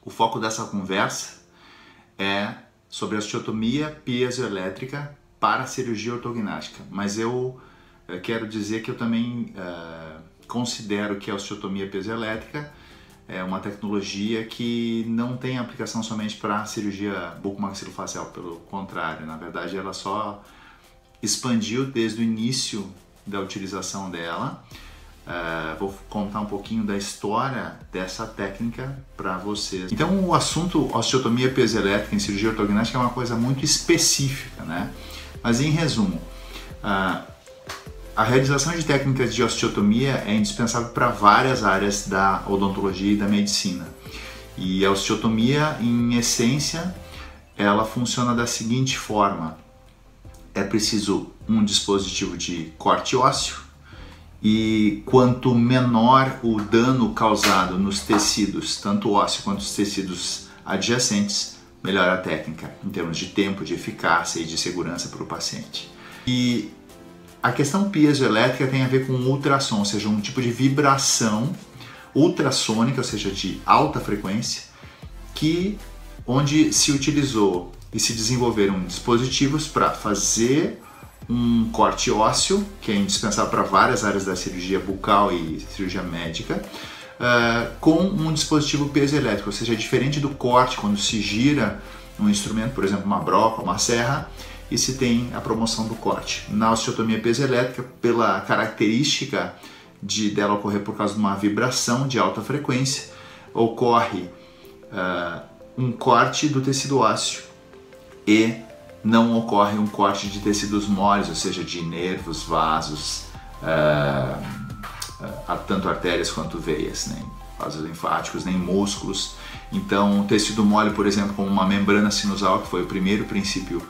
O foco dessa conversa é sobre a osteotomia piezoelétrica para a cirurgia ortognática, mas eu quero dizer que eu também considero que a osteotomia piezoelétrica é uma tecnologia que não tem aplicação somente para a cirurgia bucomaxilofacial, pelo contrário, na verdade ela só expandiu desde o início da utilização dela. Vou contar um pouquinho da história dessa técnica para vocês. Então, o assunto osteotomia piezoelétrica em cirurgia ortognática é uma coisa muito específica, né? Mas em resumo, a realização de técnicas de osteotomia é indispensável para várias áreas da odontologia e da medicina. E a osteotomia, em essência, ela funciona da seguinte forma: é preciso um dispositivo de corte ósseo, e quanto menor o dano causado nos tecidos, tanto ósseo quanto os tecidos adjacentes, melhor a técnica, em termos de tempo, de eficácia e de segurança para o paciente. E a questão piezoelétrica tem a ver com ultrassom, ou seja, um tipo de vibração ultrassônica, ou seja, de alta frequência, onde se utilizou e se desenvolveram dispositivos para fazer um corte ósseo, que é indispensável para várias áreas da cirurgia bucal e cirurgia médica, com um dispositivo piezoelétrico, ou seja, diferente do corte, quando se gira um instrumento, por exemplo, uma broca, uma serra, e se tem a promoção do corte. Na osteotomia piezoelétrica, pela característica dela ocorrer por causa de uma vibração de alta frequência, ocorre um corte do tecido ósseo e não ocorre um corte de tecidos moles, ou seja, de nervos, vasos, tanto artérias quanto veias, nem vasos linfáticos, nem músculos. Então, o tecido mole, por exemplo, como uma membrana sinusal, que foi o primeiro princípio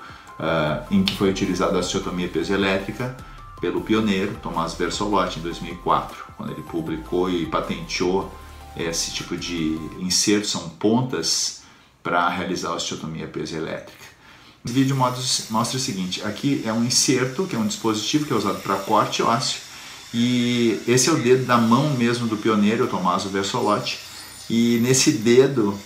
em que foi utilizada a osteotomia piezoelétrica pelo pioneiro Tommaso Versolotti em 2004, quando ele publicou e patenteou esse tipo de inserto, são pontas para realizar a osteotomia piezoelétrica. O vídeo mostra o seguinte: aqui é um inserto, que é um dispositivo que é usado para corte ósseo, e esse é o dedo da mão mesmo do pioneiro, Tommaso Versolotti, e nesse dedo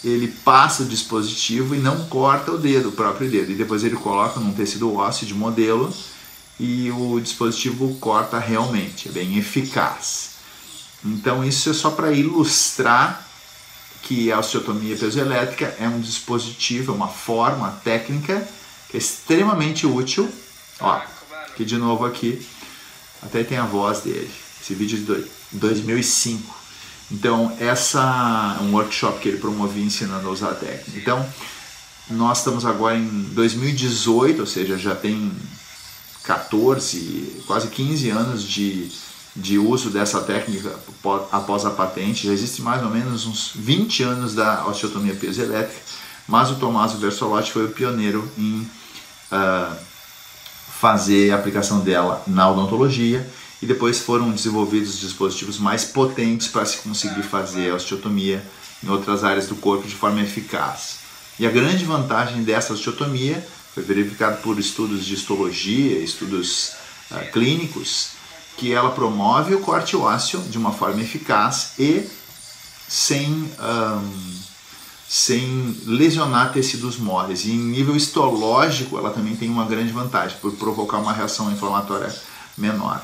ele passa o dispositivo e não corta o próprio dedo, e depois ele coloca num tecido ósseo de modelo e o dispositivo corta realmente, é bem eficaz. Então isso é só para ilustrar que a osteotomia piezoelétrica é um dispositivo, uma forma técnica que é extremamente útil. Ó, aqui de novo aqui, até tem a voz dele. Esse vídeo é de 2005. Então, essa é um workshop que ele promovia ensinando a usar a técnica. Então, nós estamos agora em 2018, ou seja, já tem 14, quase 15 anos de uso dessa técnica após a patente. Já existe mais ou menos uns 20 anos da osteotomia piezoelétrica, mas o Tommaso Versolotti foi o pioneiro em fazer a aplicação dela na odontologia, e depois foram desenvolvidos dispositivos mais potentes para se conseguir fazer a osteotomia em outras áreas do corpo de forma eficaz. E a grande vantagem dessa osteotomia foi verificado por estudos de histologia, estudos clínicos, que ela promove o corte ósseo de uma forma eficaz e sem lesionar tecidos moles. E em nível histológico ela também tem uma grande vantagem, por provocar uma reação inflamatória menor.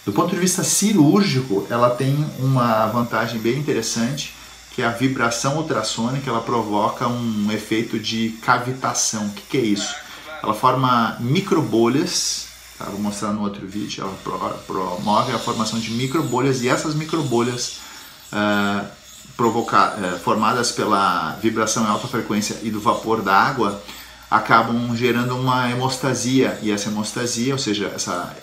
Do ponto de vista cirúrgico, ela tem uma vantagem bem interessante, que é a vibração ultrassônica. Ela provoca um efeito de cavitação. O que é isso? Ela forma microbolhas. Vou mostrar no outro vídeo. Ela promove a formação de microbolhas, e essas microbolhas formadas pela vibração em alta frequência e do vapor da água acabam gerando uma hemostasia, e essa hemostasia, ou seja,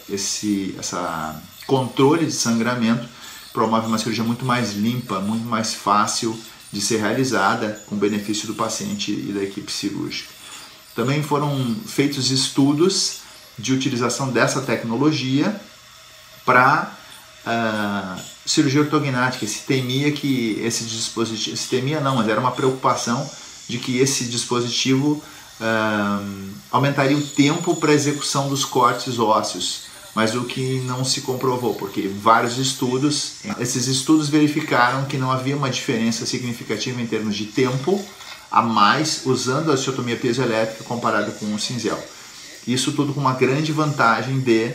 essa controle de sangramento, promove uma cirurgia muito mais limpa, muito mais fácil de ser realizada, com benefício do paciente e da equipe cirúrgica. Também foram feitos estudos de utilização dessa tecnologia para cirurgia ortognática. Se temia que esse dispositivo, se temia não, mas era uma preocupação de que esse dispositivo aumentaria o tempo para execução dos cortes ósseos, mas o que não se comprovou, porque vários estudos, esses estudos verificaram que não havia uma diferença significativa em termos de tempo a mais usando a osteotomia piezoelétrica comparado com o cinzel. Isso tudo com uma grande vantagem de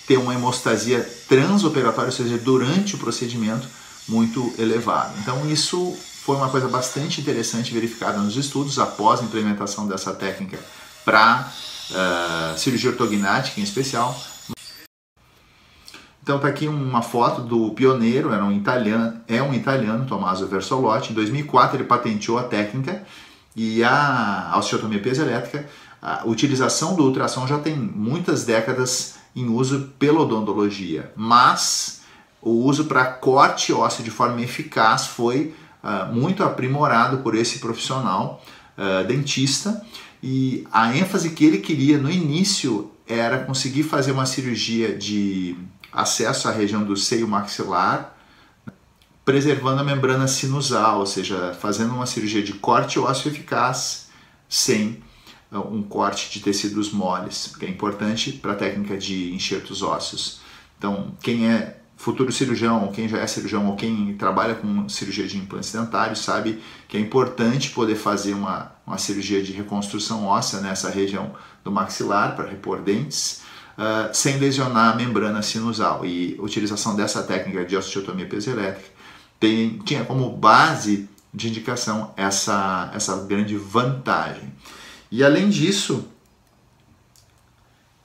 ter uma hemostasia transoperatória, ou seja, durante o procedimento, muito elevada. Então isso foi uma coisa bastante interessante verificada nos estudos após a implementação dessa técnica para cirurgia ortognática em especial. Então está aqui uma foto do pioneiro, é um italiano, Tommaso Versolotti. Em 2004 ele patenteou a técnica e a osteotomia piezoelétrica. A utilização do ultrassom já tem muitas décadas em uso pela odontologia, mas o uso para corte ósseo de forma eficaz foi muito aprimorado por esse profissional dentista, e a ênfase que ele queria no início era conseguir fazer uma cirurgia de acesso à região do seio maxilar, preservando a membrana sinusal, ou seja, fazendo uma cirurgia de corte ósseo eficaz sem um corte de tecidos moles, que é importante para a técnica de enxertos ósseos. Então, quem é futuro cirurgião, ou quem já é cirurgião, ou quem trabalha com cirurgia de implantes dentários, sabe que é importante poder fazer uma cirurgia de reconstrução óssea nessa região do maxilar para repor dentes, sem lesionar a membrana sinusal. E a utilização dessa técnica de osteotomia piezoelétrica tinha como base de indicação essa grande vantagem. E além disso,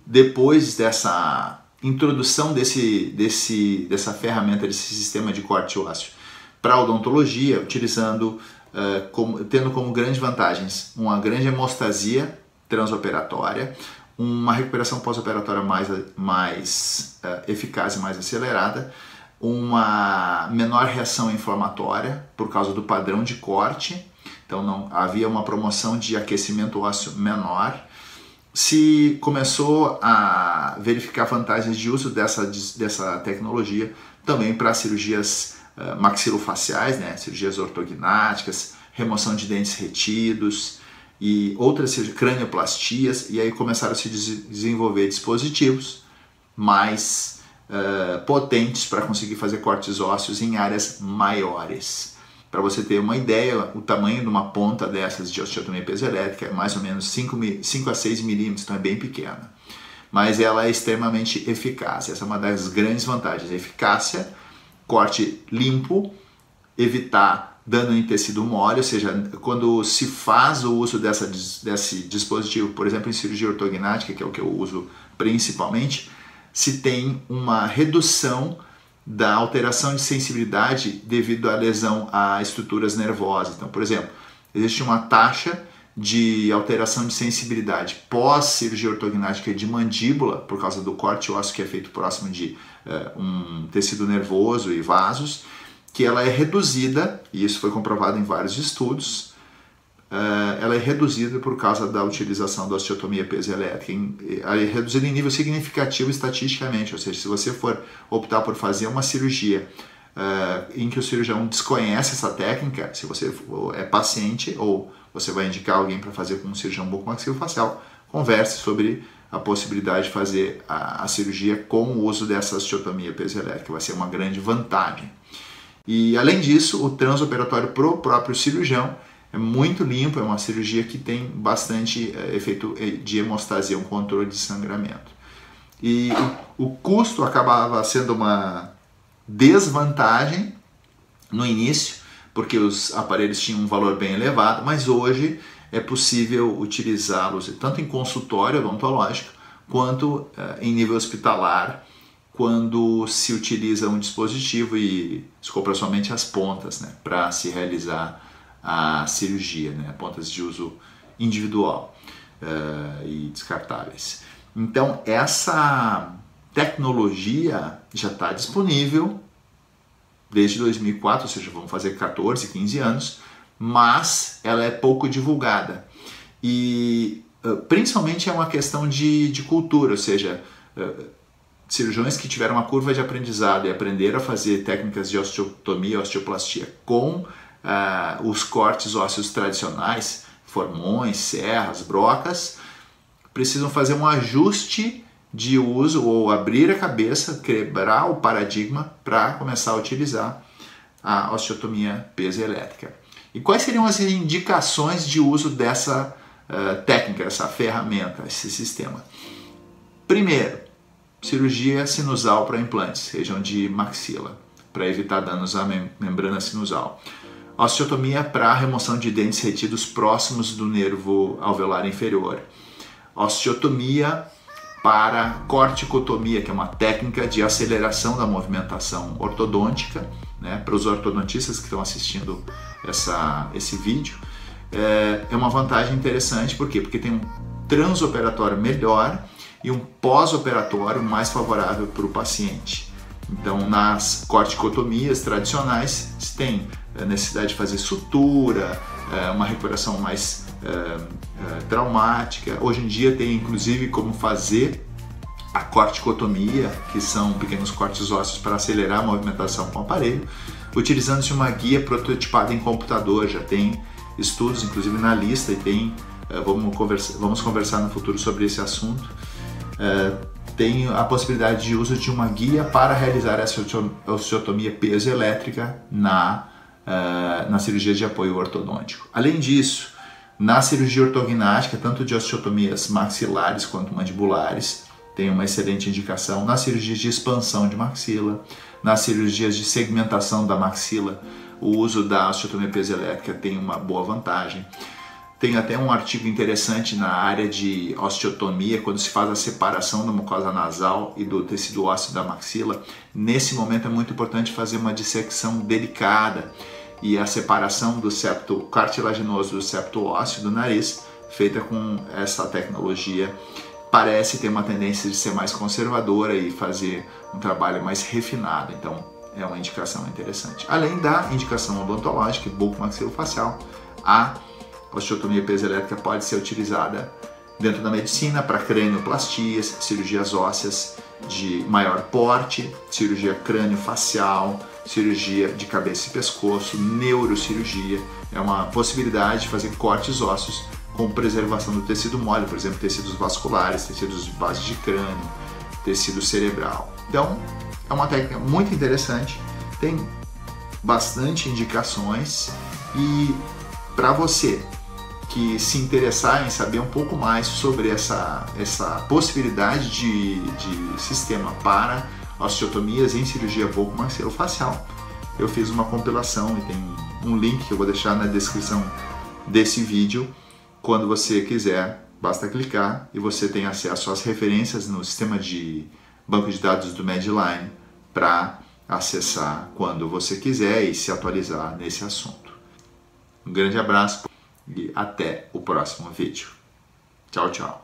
depois dessa introdução dessa ferramenta, desse sistema de corte ósseo para a odontologia, tendo como grandes vantagens uma grande hemostasia transoperatória, uma recuperação pós-operatória mais eficaz e mais acelerada, uma menor reação inflamatória por causa do padrão de corte, então não havia uma promoção de aquecimento ósseo menor. Se começou a verificar vantagens de uso dessa tecnologia também para cirurgias maxilofaciais, né, cirurgias ortognáticas, remoção de dentes retidos e outras cranioplastias, e aí começaram a se desenvolver dispositivos mais potentes para conseguir fazer cortes ósseos em áreas maiores. Para você ter uma ideia, o tamanho de uma ponta dessas de osteotomia piezoelétrica é mais ou menos 5 a 6 milímetros, então é bem pequena. Mas ela é extremamente eficaz. Essa é uma das grandes vantagens. Eficácia, corte limpo, evitar dano em tecido mole, ou seja, quando se faz o uso desse dispositivo, por exemplo, em cirurgia ortognática, que é o que eu uso principalmente, se tem uma redução da alteração de sensibilidade devido à lesão a estruturas nervosas. Então, por exemplo, existe uma taxa de alteração de sensibilidade pós-cirurgia ortognática de mandíbula, por causa do corte ósseo que é feito próximo de um tecido nervoso e vasos, que ela é reduzida, e isso foi comprovado em vários estudos, ela é reduzida por causa da utilização da osteotomia piezoelétrica. Ela é reduzida em nível significativo estatisticamente, ou seja, se você for optar por fazer uma cirurgia em que o cirurgião desconhece essa técnica, se você é paciente ou você vai indicar alguém para fazer com um cirurgião bucomaxilofacial, converse sobre a possibilidade de fazer a cirurgia com o uso dessa osteotomia piezoelétrica, vai ser uma grande vantagem. E além disso, o transoperatório para o próprio cirurgião é muito limpo, é uma cirurgia que tem bastante efeito de hemostasia, um controle de sangramento. E o custo acabava sendo uma desvantagem no início, porque os aparelhos tinham um valor bem elevado, mas hoje é possível utilizá-los tanto em consultório odontológico quanto em nível hospitalar, quando se utiliza um dispositivo e escolhe somente as pontas, né, para se realizar a cirurgia, né, pontas de uso individual e descartáveis. Então essa tecnologia já está disponível desde 2004, ou seja, vamos fazer 14, 15 anos, mas ela é pouco divulgada. E principalmente é uma questão de cultura, ou seja, cirurgiões que tiveram uma curva de aprendizado e aprenderam a fazer técnicas de osteotomia, osteoplastia com os cortes ósseos tradicionais, formões, serras, brocas, precisam fazer um ajuste de uso ou abrir a cabeça, quebrar o paradigma para começar a utilizar a osteotomia piezoelétrica. E quais seriam as indicações de uso dessa técnica, essa ferramenta, esse sistema? Primeiro, cirurgia sinusal para implantes, região de maxila, para evitar danos à membrana sinusal. Osteotomia para remoção de dentes retidos próximos do nervo alveolar inferior. Osteotomia para corticotomia, que é uma técnica de aceleração da movimentação ortodôntica, né? Para os ortodontistas que estão assistindo esse vídeo, é uma vantagem interessante. Por quê? Porque tem um transoperatório melhor e um pós-operatório mais favorável para o paciente. Então, nas corticotomias tradicionais, se tem necessidade de fazer sutura, uma recuperação mais traumática. Hoje em dia tem inclusive como fazer a corticotomia, que são pequenos cortes ósseos para acelerar a movimentação com o aparelho, utilizando-se uma guia prototipada em computador. Já tem estudos, inclusive na lista, e tem, vamos conversar no futuro sobre esse assunto. Tem a possibilidade de uso de uma guia para realizar essa osteotomia piezoelétrica na cirurgia de apoio ortodôntico. Além disso, na cirurgia ortognática, tanto de osteotomias maxilares quanto mandibulares, tem uma excelente indicação. Nas cirurgias de expansão de maxila, nas cirurgias de segmentação da maxila, o uso da osteotomia piezoelétrica tem uma boa vantagem. Tem até um artigo interessante na área de osteotomia, quando se faz a separação da mucosa nasal e do tecido ósseo da maxila. Nesse momento é muito importante fazer uma dissecção delicada e a separação do septo cartilaginoso do septo ósseo do nariz, feita com essa tecnologia, parece ter uma tendência de ser mais conservadora e fazer um trabalho mais refinado. Então é uma indicação interessante. Além da indicação odontológica, bucomaxilofacial, a osteotomia piezoelétrica pode ser utilizada dentro da medicina para cranioplastias, cirurgias ósseas de maior porte, cirurgia crânio-facial, cirurgia de cabeça e pescoço, neurocirurgia. É uma possibilidade de fazer cortes ósseos com preservação do tecido mole, por exemplo, tecidos vasculares, tecidos de base de crânio, tecido cerebral. Então, é uma técnica muito interessante, tem bastante indicações, e para você que se interessar em saber um pouco mais sobre essa possibilidade de sistema para osteotomias em cirurgia bucomaxilofacial, eu fiz uma compilação e tem um link que eu vou deixar na descrição desse vídeo. Quando você quiser, basta clicar e você tem acesso às referências no sistema de banco de dados do Medline para acessar quando você quiser e se atualizar nesse assunto. Um grande abraço e até o próximo vídeo. Tchau, tchau.